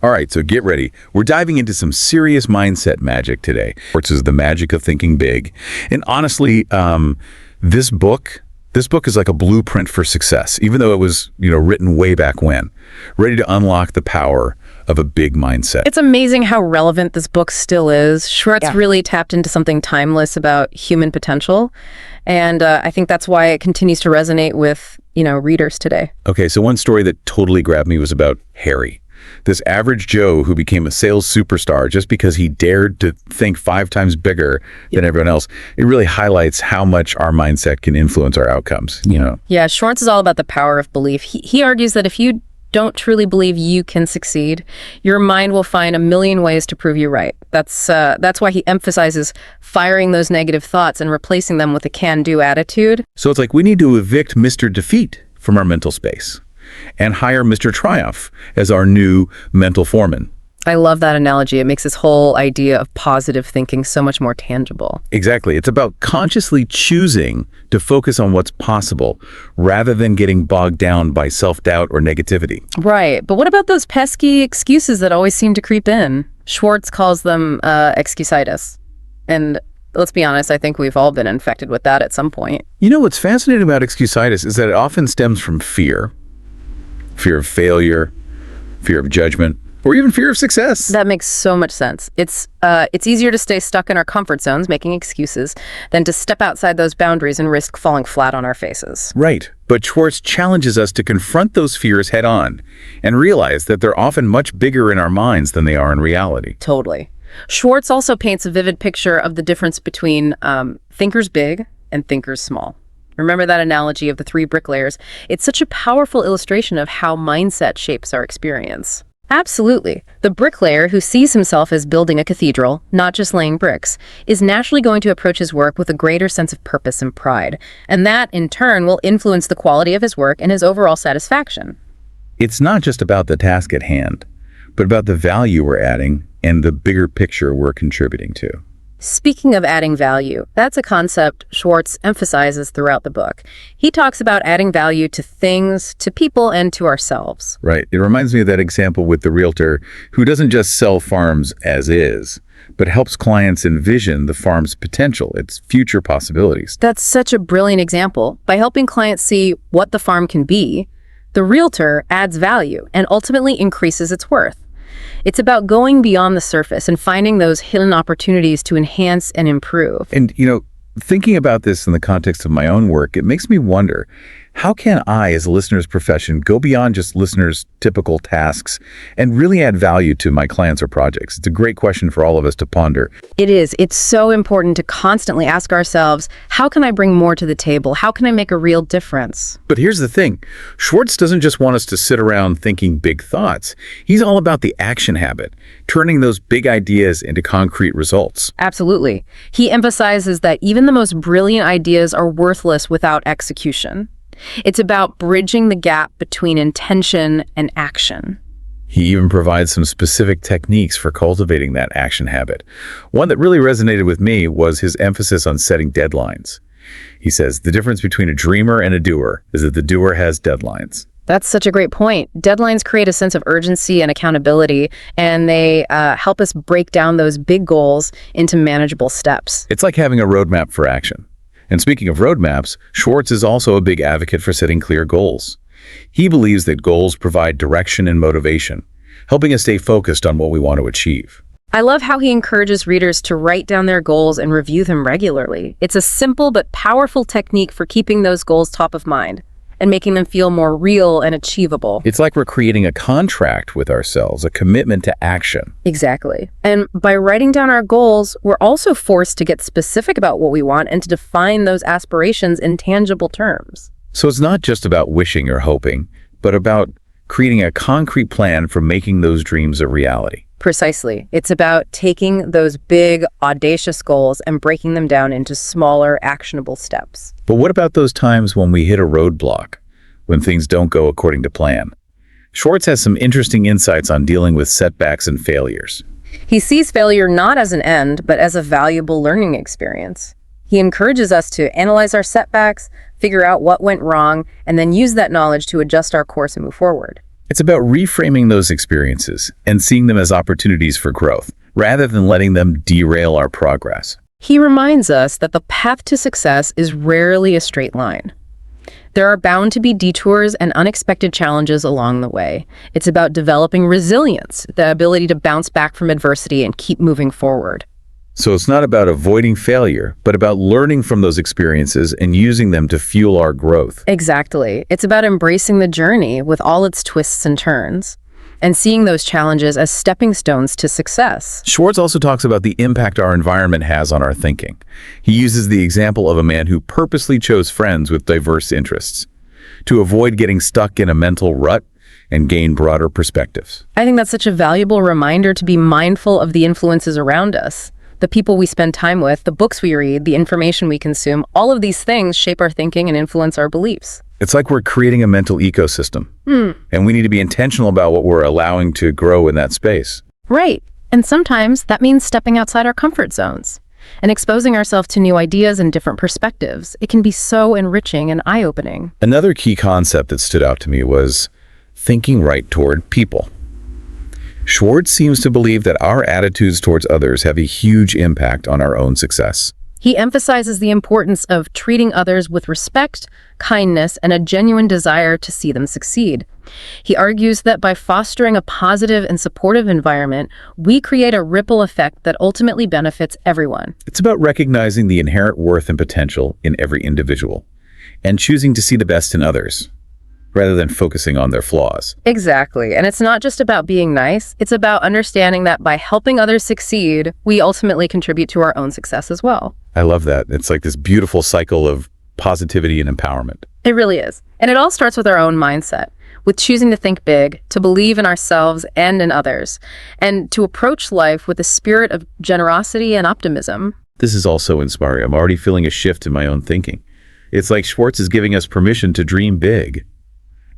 All right, so get ready. We're diving into some serious mindset magic today, which is the magic of thinking big. And honestly, this book is like a blueprint for success, even though it was, written way back when, ready to unlock the power of a big mindset. It's amazing how relevant this book still is. Schwartz really tapped into something timeless about human potential. And I think that's why it continues to resonate with, readers today. Okay, so one story that totally grabbed me was about Harry, this average Joe who became a sales superstar just because he dared to think 5 times bigger than everyone else. It really highlights how much our mindset can influence our outcomes, Yeah, Schwartz is all about the power of belief. He argues that if you don't truly believe you can succeed, your mind will find a million ways to prove you right. That's why he emphasizes firing those negative thoughts and replacing them with a can-do attitude. So it's like we need to evict Mr. Defeat from our mental space and hire Mr. Triumph as our new mental foreman. I love that analogy. It makes this whole idea of positive thinking so much more tangible. Exactly. It's about consciously choosing to focus on what's possible rather than getting bogged down by self-doubt or negativity. Right. But what about those pesky excuses that always seem to creep in? Schwartz calls them excusitis. And let's be honest, I think we've all been infected with that at some point. What's fascinating about excusitis is that it often stems from fear of failure, fear of judgment, or even fear of success. That makes so much sense. It's easier to stay stuck in our comfort zones, making excuses, than to step outside those boundaries and risk falling flat on our faces. Right. But Schwartz challenges us to confront those fears head on and realize that they're often much bigger in our minds than they are in reality. Totally. Schwartz also paints a vivid picture of the difference between thinkers big and thinkers small. Remember that analogy of the 3 bricklayers? It's such a powerful illustration of how mindset shapes our experience. Absolutely. The bricklayer, who sees himself as building a cathedral, not just laying bricks, is naturally going to approach his work with a greater sense of purpose and pride. And that, in turn, will influence the quality of his work and his overall satisfaction. It's not just about the task at hand, but about the value we're adding and the bigger picture we're contributing to. Speaking of adding value, that's a concept Schwartz emphasizes throughout the book. He talks about adding value to things, to people, and to ourselves. Right. It reminds me of that example with the realtor who doesn't just sell farms as is, but helps clients envision the farm's potential, its future possibilities. That's such a brilliant example. By helping clients see what the farm can be, the realtor adds value and ultimately increases its worth. It's about going beyond the surface and finding those hidden opportunities to enhance and improve. And, thinking about this in the context of my own work, it makes me wonder, how can I, as a listener's profession, go beyond just listeners' typical tasks and really add value to my clients or projects? It's a great question for all of us to ponder. It is. It's so important to constantly ask ourselves, how can I bring more to the table? How can I make a real difference? But here's the thing. Schwartz doesn't just want us to sit around thinking big thoughts. He's all about the action habit, turning those big ideas into concrete results. Absolutely. He emphasizes that even the most brilliant ideas are worthless without execution. It's about bridging the gap between intention and action. He even provides some specific techniques for cultivating that action habit. One that really resonated with me was his emphasis on setting deadlines. He says, the difference between a dreamer and a doer is that the doer has deadlines. That's such a great point. Deadlines create a sense of urgency and accountability, and they help us break down those big goals into manageable steps. It's like having a roadmap for action. And speaking of roadmaps, Schwartz is also a big advocate for setting clear goals. He believes that goals provide direction and motivation, helping us stay focused on what we want to achieve. I love how he encourages readers to write down their goals and review them regularly. It's a simple but powerful technique for keeping those goals top of mind and making them feel more real and achievable. It's like we're creating a contract with ourselves, a commitment to action. Exactly. And by writing down our goals, we're also forced to get specific about what we want and to define those aspirations in tangible terms. So it's not just about wishing or hoping, but about creating a concrete plan for making those dreams a reality. Precisely. It's about taking those big, audacious goals and breaking them down into smaller, actionable steps. But what about those times when we hit a roadblock, when things don't go according to plan? Schwartz has some interesting insights on dealing with setbacks and failures. He sees failure not as an end, but as a valuable learning experience. He encourages us to analyze our setbacks, figure out what went wrong, and then use that knowledge to adjust our course and move forward. It's about reframing those experiences and seeing them as opportunities for growth, rather than letting them derail our progress. He reminds us that the path to success is rarely a straight line. There are bound to be detours and unexpected challenges along the way. It's about developing resilience, the ability to bounce back from adversity and keep moving forward. So it's not about avoiding failure, but about learning from those experiences and using them to fuel our growth. Exactly. It's about embracing the journey with all its twists and turns, and seeing those challenges as stepping stones to success. Schwartz also talks about the impact our environment has on our thinking. He uses the example of a man who purposely chose friends with diverse interests to avoid getting stuck in a mental rut and gain broader perspectives. I think that's such a valuable reminder to be mindful of the influences around us. The people we spend time with, the books we read, the information we consume, all of these things shape our thinking and influence our beliefs. It's like we're creating a mental ecosystem, and we need to be intentional about what we're allowing to grow in that space. Right. And sometimes that means stepping outside our comfort zones and exposing ourselves to new ideas and different perspectives. It can be so enriching and eye-opening. Another key concept that stood out to me was thinking right toward people. Schwartz seems to believe that our attitudes towards others have a huge impact on our own success. He emphasizes the importance of treating others with respect, kindness, and a genuine desire to see them succeed. He argues that by fostering a positive and supportive environment, we create a ripple effect that ultimately benefits everyone. It's about recognizing the inherent worth and potential in every individual and choosing to see the best in others, rather than focusing on their flaws. Exactly. And it's not just about being nice. It's about understanding that by helping others succeed, we ultimately contribute to our own success as well. I love that. It's like this beautiful cycle of positivity and empowerment. It really is. And it all starts with our own mindset, with choosing to think big, to believe in ourselves and in others, and to approach life with a spirit of generosity and optimism. This is also inspiring. I'm already feeling a shift in my own thinking. It's like Schwartz is giving us permission to dream big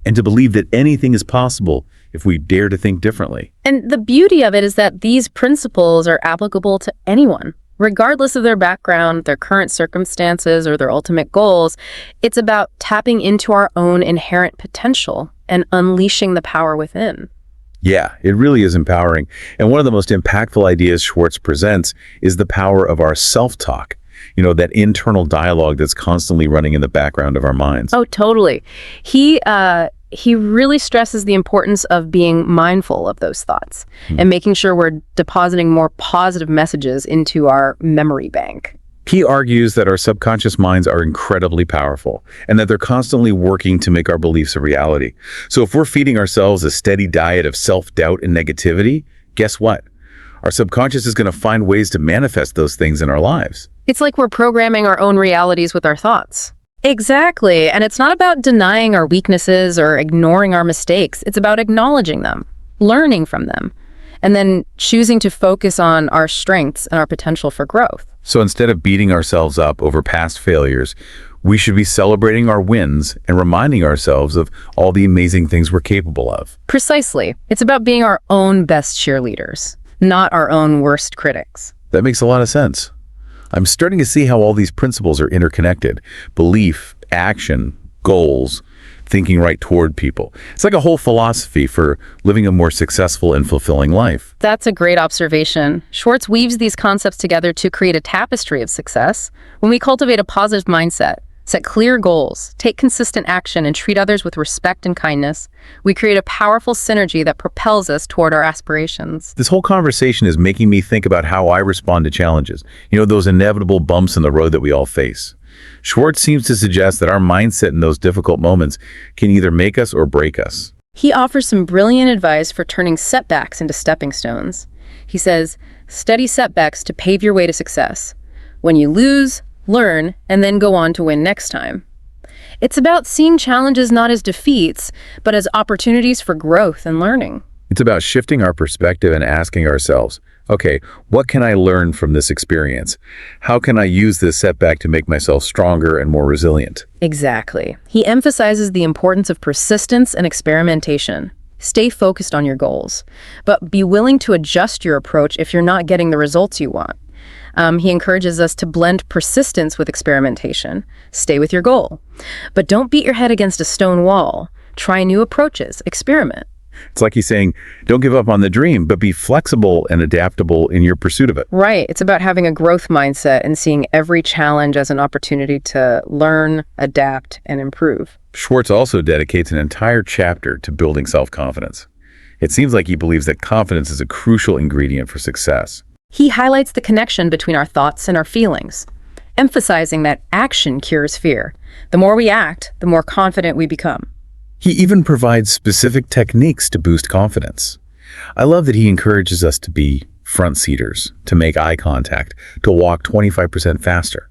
and to believe that anything is possible if we dare to think differently. And the beauty of it is that these principles are applicable to anyone, regardless of their background, their current circumstances, or their ultimate goals. It's about tapping into our own inherent potential and unleashing the power within. Yeah, it really is empowering. And one of the most impactful ideas Schwartz presents is the power of our self-talk. You know, that internal dialogue that's constantly running in the background of our minds. Oh, totally. He really stresses the importance of being mindful of those thoughts and making sure we're depositing more positive messages into our memory bank. He argues that our subconscious minds are incredibly powerful and that they're constantly working to make our beliefs a reality. So if we're feeding ourselves a steady diet of self-doubt and negativity, guess what? Our subconscious is going to find ways to manifest those things in our lives. It's like we're programming our own realities with our thoughts. Exactly. And it's not about denying our weaknesses or ignoring our mistakes. It's about acknowledging them, learning from them, and then choosing to focus on our strengths and our potential for growth. So instead of beating ourselves up over past failures, we should be celebrating our wins and reminding ourselves of all the amazing things we're capable of. Precisely. It's about being our own best cheerleaders, not our own worst critics. That makes a lot of sense. I'm starting to see how all these principles are interconnected. Belief, action, goals, thinking right toward people. It's like a whole philosophy for living a more successful and fulfilling life. That's a great observation. Schwartz weaves these concepts together to create a tapestry of success. When we cultivate a positive mindset, set clear goals, take consistent action, and treat others with respect and kindness, we create a powerful synergy that propels us toward our aspirations. This whole conversation is making me think about how I respond to challenges. You know, those inevitable bumps in the road that we all face. Schwartz seems to suggest that our mindset in those difficult moments can either make us or break us. He offers some brilliant advice for turning setbacks into stepping stones. He says, study setbacks to pave your way to success. When you lose, learn, and then go on to win next time. It's about seeing challenges not as defeats, but as opportunities for growth and learning. It's about shifting our perspective and asking ourselves, okay, what can I learn from this experience? How can I use this setback to make myself stronger and more resilient? Exactly. He emphasizes the importance of persistence and experimentation. Stay focused on your goals, but be willing to adjust your approach if you're not getting the results you want. He encourages us to blend persistence with experimentation. Stay with your goal. But don't beat your head against a stone wall. Try new approaches. Experiment. It's like he's saying, don't give up on the dream, but be flexible and adaptable in your pursuit of it. Right. It's about having a growth mindset and seeing every challenge as an opportunity to learn, adapt, and improve. Schwartz also dedicates an entire chapter to building self-confidence. It seems like he believes that confidence is a crucial ingredient for success. He highlights the connection between our thoughts and our feelings, emphasizing that action cures fear. The more we act, the more confident we become. He even provides specific techniques to boost confidence. I love that he encourages us to be front-seaters, to make eye contact, to walk 25% faster,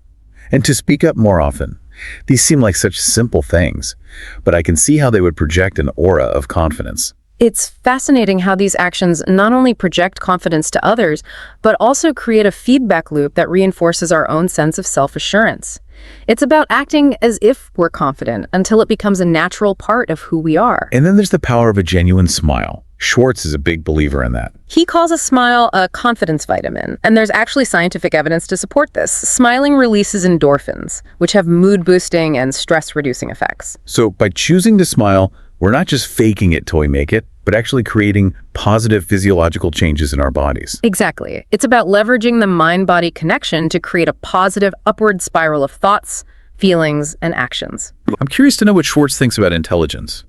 and to speak up more often. These seem like such simple things, but I can see how they would project an aura of confidence. It's fascinating how these actions not only project confidence to others, but also create a feedback loop that reinforces our own sense of self-assurance. It's about acting as if we're confident until it becomes a natural part of who we are. And then there's the power of a genuine smile. Schwartz is a big believer in that. He calls a smile a confidence vitamin, and there's actually scientific evidence to support this. Smiling releases endorphins, which have mood-boosting and stress-reducing effects. So by choosing to smile, we're not just faking it till we make it, but actually creating positive physiological changes in our bodies. Exactly. It's about leveraging the mind-body connection to create a positive upward spiral of thoughts, feelings, and actions. I'm curious to know what Schwartz thinks about intelligence.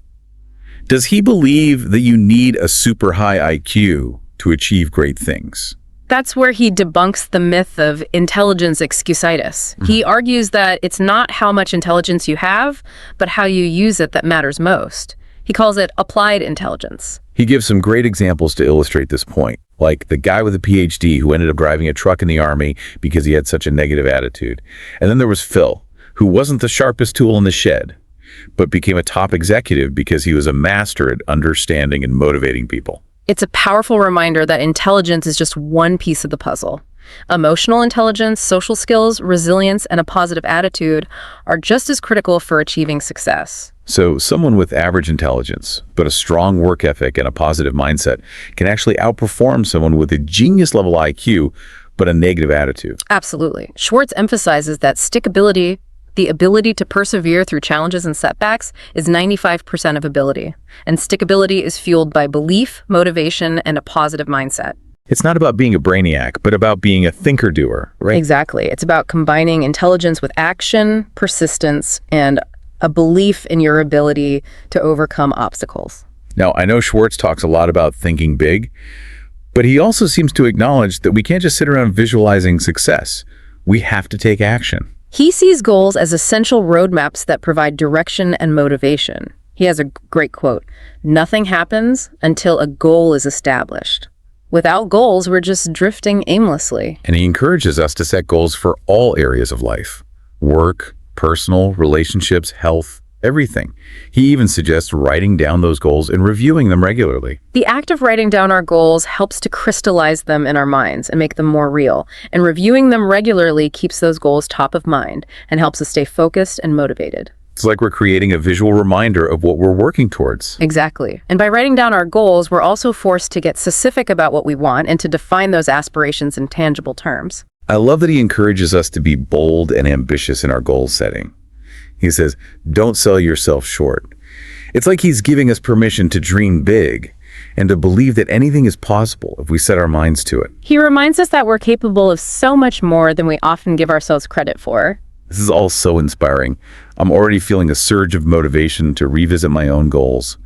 Does he believe that you need a super high IQ to achieve great things? That's where he debunks the myth of intelligence excusitis. He argues that it's not how much intelligence you have, but how you use it that matters most. He calls it applied intelligence. He gives some great examples to illustrate this point, like the guy with a PhD who ended up driving a truck in the Army because he had such a negative attitude. And then there was Phil, who wasn't the sharpest tool in the shed, but became a top executive because he was a master at understanding and motivating people. It's a powerful reminder that intelligence is just one piece of the puzzle. Emotional intelligence, social skills, resilience, and a positive attitude are just as critical for achieving success. So someone with average intelligence, but a strong work ethic and a positive mindset can actually outperform someone with a genius-level IQ, but a negative attitude. Absolutely. Schwartz emphasizes that stickability, the ability to persevere through challenges and setbacks, is 95% of ability. And stickability is fueled by belief, motivation, and a positive mindset. It's not about being a brainiac, but about being a thinker-doer, right? Exactly. It's about combining intelligence with action, persistence, and a belief in your ability to overcome obstacles. Now, I know Schwartz talks a lot about thinking big, but he also seems to acknowledge that we can't just sit around visualizing success. We have to take action. He sees goals as essential roadmaps that provide direction and motivation. He has a great quote, "Nothing happens until a goal is established. Without goals, we're just drifting aimlessly." And he encourages us to set goals for all areas of life: work, personal, relationships, health, everything. He even suggests writing down those goals and reviewing them regularly. The act of writing down our goals helps to crystallize them in our minds and make them more real. And reviewing them regularly keeps those goals top of mind and helps us stay focused and motivated. It's like we're creating a visual reminder of what we're working towards. Exactly. And by writing down our goals, we're also forced to get specific about what we want and to define those aspirations in tangible terms. I love that he encourages us to be bold and ambitious in our goal setting. He says, don't sell yourself short. It's like he's giving us permission to dream big and to believe that anything is possible if we set our minds to it. He reminds us that we're capable of so much more than we often give ourselves credit for. This is all so inspiring. I'm already feeling a surge of motivation to revisit my own goals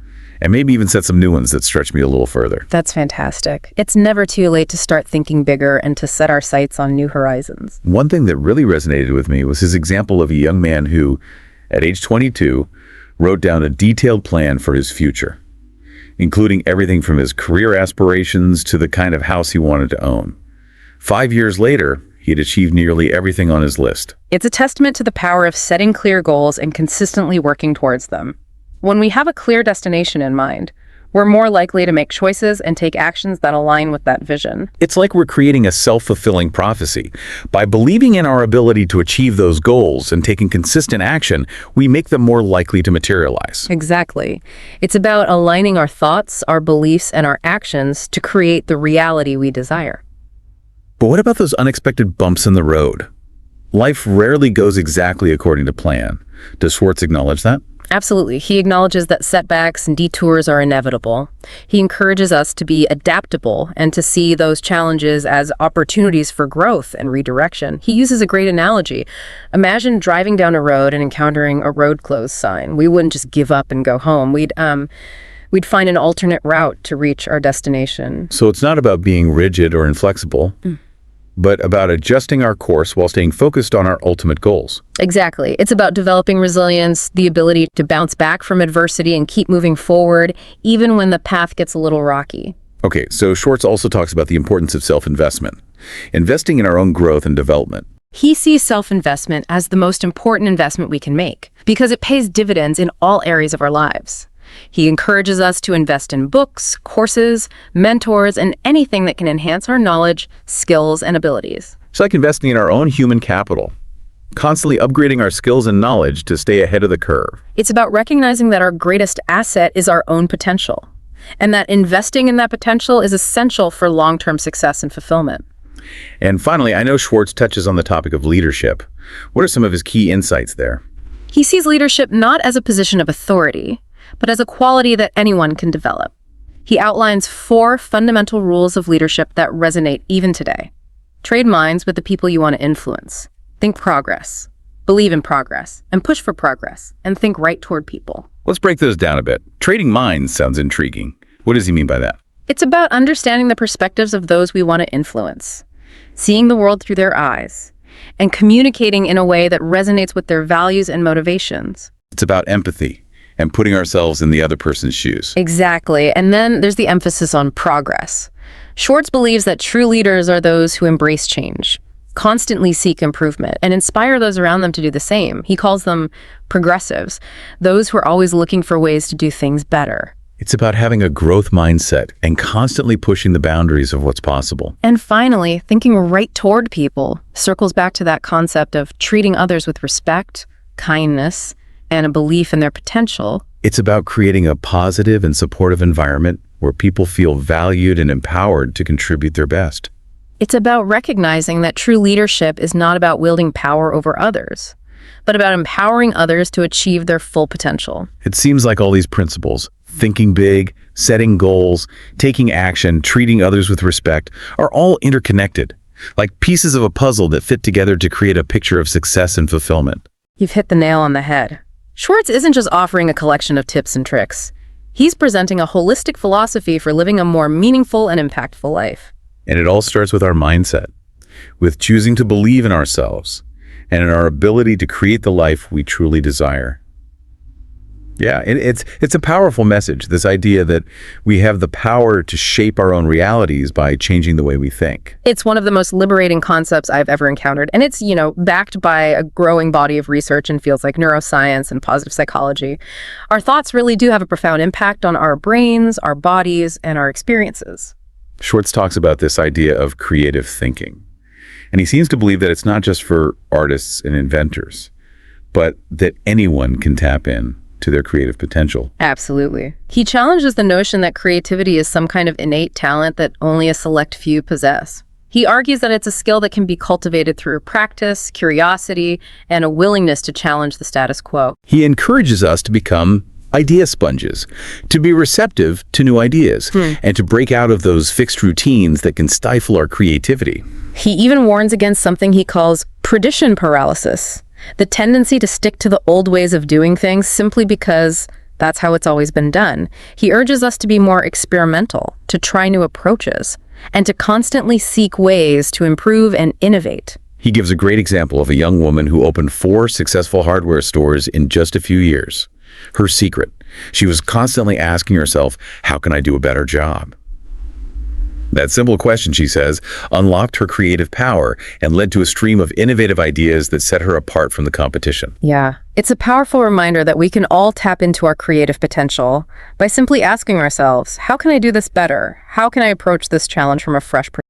and maybe even set some new ones that stretch me a little further. That's fantastic. It's never too late to start thinking bigger and to set our sights on new horizons. One thing that really resonated with me was his example of a young man who, at age 22, wrote down a detailed plan for his future, including everything from his career aspirations to the kind of house he wanted to own. 5 years later, he had achieved nearly everything on his list. It's a testament to the power of setting clear goals and consistently working towards them. When we have a clear destination in mind, we're more likely to make choices and take actions that align with that vision. It's like we're creating a self-fulfilling prophecy. By believing in our ability to achieve those goals and taking consistent action, we make them more likely to materialize. Exactly. It's about aligning our thoughts, our beliefs, and our actions to create the reality we desire. But what about those unexpected bumps in the road? Life rarely goes exactly according to plan. Does Schwartz acknowledge that? Absolutely. He acknowledges that setbacks and detours are inevitable. He encourages us to be adaptable and to see those challenges as opportunities for growth and redirection. He uses a great analogy. Imagine driving down a road and encountering a road closed sign. We wouldn't just give up and go home. We'd find an alternate route to reach our destination. So it's not about being rigid or inflexible, but about adjusting our course while staying focused on our ultimate goals. Exactly. It's about developing resilience, the ability to bounce back from adversity and keep moving forward, even when the path gets a little rocky. Okay, so Schwartz also talks about the importance of self-investment, investing in our own growth and development. He sees self-investment as the most important investment we can make because it pays dividends in all areas of our lives. He encourages us to invest in books, courses, mentors, and anything that can enhance our knowledge, skills, and abilities. It's like investing in our own human capital, constantly upgrading our skills and knowledge to stay ahead of the curve. It's about recognizing that our greatest asset is our own potential, and that investing in that potential is essential for long-term success and fulfillment. And finally, I know Schwartz touches on the topic of leadership. What are some of his key insights there? He sees leadership not as a position of authority, but as a quality that anyone can develop. He outlines 4 fundamental rules of leadership that resonate even today. Trade minds with the people you want to influence. Think progress. Believe in progress. And push for progress. And think right toward people. Let's break those down a bit. Trading minds sounds intriguing. What does he mean by that? It's about understanding the perspectives of those we want to influence, seeing the world through their eyes, and communicating in a way that resonates with their values and motivations. It's about empathy and putting ourselves in the other person's shoes. Exactly. And then there's the emphasis on progress. Schwartz believes that true leaders are those who embrace change, constantly seek improvement, and inspire those around them to do the same. He calls them progressives, those who are always looking for ways to do things better. It's about having a growth mindset and constantly pushing the boundaries of what's possible. And finally, thinking right toward people circles back to that concept of treating others with respect, kindness, and a belief in their potential. It's about creating a positive and supportive environment where people feel valued and empowered to contribute their best. It's about recognizing that true leadership is not about wielding power over others, but about empowering others to achieve their full potential. It seems like all these principles, thinking big, setting goals, taking action, treating others with respect, are all interconnected, like pieces of a puzzle that fit together to create a picture of success and fulfillment. You've hit the nail on the head. Schwartz isn't just offering a collection of tips and tricks. He's presenting a holistic philosophy for living a more meaningful and impactful life. And it all starts with our mindset, with choosing to believe in ourselves and in our ability to create the life we truly desire. Yeah, it's a powerful message, this idea that we have the power to shape our own realities by changing the way we think. It's one of the most liberating concepts I've ever encountered. And it's, backed by a growing body of research in fields like neuroscience and positive psychology. Our thoughts really do have a profound impact on our brains, our bodies, and our experiences. Schwartz talks about this idea of creative thinking. And he seems to believe that it's not just for artists and inventors, but that anyone can tap in to their creative potential. Absolutely. He challenges the notion that creativity is some kind of innate talent that only a select few possess. He argues that it's a skill that can be cultivated through practice, curiosity, and a willingness to challenge the status quo. He encourages us to become idea sponges, to be receptive to new ideas, and to break out of those fixed routines that can stifle our creativity. He even warns against something he calls prediction paralysis, the tendency to stick to the old ways of doing things simply because that's how it's always been done. He urges us to be more experimental, to try new approaches, and to constantly seek ways to improve and innovate. He gives a great example of a young woman who opened 4 successful hardware stores in just a few years. Her secret: she was constantly asking herself, how can I do a better job? That simple question, she says, unlocked her creative power and led to a stream of innovative ideas that set her apart from the competition. Yeah, it's a powerful reminder that we can all tap into our creative potential by simply asking ourselves, how can I do this better? How can I approach this challenge from a fresh perspective?